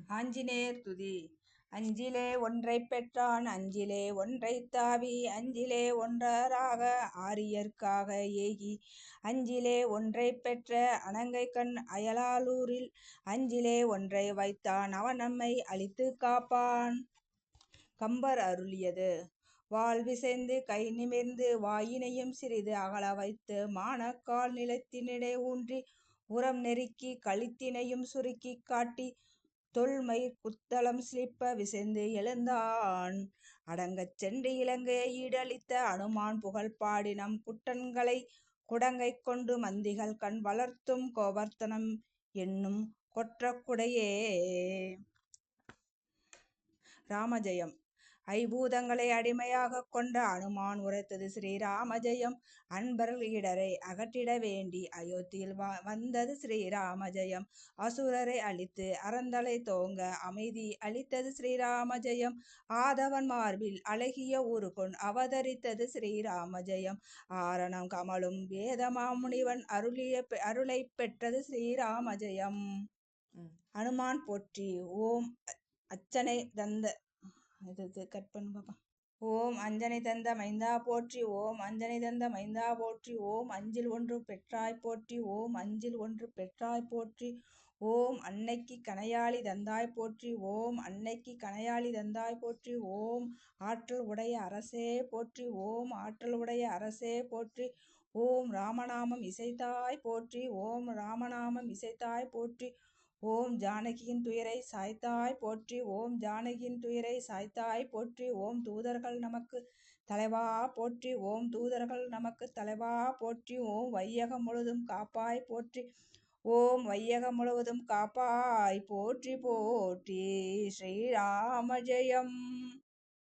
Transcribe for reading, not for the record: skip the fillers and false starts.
ஆஞ்சநேயர் துதி. அஞ்சிலே ஒன்றைப் பெற்றான் அஞ்சிலே ஒன்றைத் தாவி அஞ்சிலே ஒன்றராக ஆரியர்க்காக ஏகி அஞ்சிலே ஒன்றைப் பெற்ற அணங்கைக்கண் அயலாலூரில் அஞ்சிலே ஒன்றை வைத்தான் அவன் நம்மை அழித்துக் காப்பான். கம்பர் அருளியது. வாள் விசைந்து கை நிமிர்ந்து வாயினையும் சிறிது அகல வைத்து மானக்கால் நிலத்தினிடை ஊன்றி உரம் நெருக்கி கழுத்தினையும் சுருக்கிக் காட்டி தொல்மயிர் புத்தளம் சிலிர்ப்ப விசைந்து எழுந்தான். அடங்கச் சென்று இலங்கையை ஈடழித்த அனுமான் புகழ் பாடி நம் குட்டன்களை குடங்கை கொண்டு மந்திகள் கண் வளர்த்தும் கோவர்த்தனம் என்னும் கொற்றக் குடையே. ராமஜெயம். ஐபூதங்களை அடிமையாக கொண்ட அனுமான் உரைத்தது ஸ்ரீராமஜெயம். அன்பர்கள் இடரை அகற்றிட வேண்டி அயோத்தியில் வந்தது ஸ்ரீராமஜெயம். அசுரரை அழித்து அறந்தலை தோங்க அமைதி அளித்தது ஸ்ரீராமஜெயம். ஆதவன் மார்பில் அழகிய உருகொண் அவதரித்தது ஸ்ரீராமஜெயம். ஆரணம் கமலும் வேதமா முனிவன் அருளை பெற்றது ஸ்ரீராமஜெயம். அனுமான் போற்றி. ஓம் அச்சனை தந்த ஓம் அஞ்சனை தந்த மைந்தா போற்றி. ஓம் அஞ்சனை தந்த மைந்தா போற்றி. ஓம் அஞ்சில் ஒன்று பெற்றாய் போற்றி. ஓம் அஞ்சில் ஒன்று பெற்றாய் போற்றி. ஓம் அன்னைக்கு கனையாளி தந்தாய் போற்றி. ஓம் அன்னைக்கு கனையாளி தந்தாய் போற்றி. ஓம் ஆற்றல் உடைய அரசே போற்றி. ஓம் ஆற்றல் உடைய அரசே போற்றி. ஓம் ராமநாமம் இசைத்தாய் போற்றி. ஓம் ராமநாமம் இசைத்தாய் போற்றி. ஓம் ஜானகியின் துயரை சாய்த்தாய் போற்றி. ஓம் ஜானகியின் துயரை சாய்த்தாய் போற்றி. ஓம் தூதர்கள் நமக்கு தலைவா போற்றி. ஓம் தூதர்கள் நமக்கு தலைவா போற்றி. ஓம் வையகம் முழுதும் காப்பாய் போற்றி. ஓம் வையகம் முழுவதும் காப்பாய் போற்றி போற்றி. ஸ்ரீராம ஜெயம்.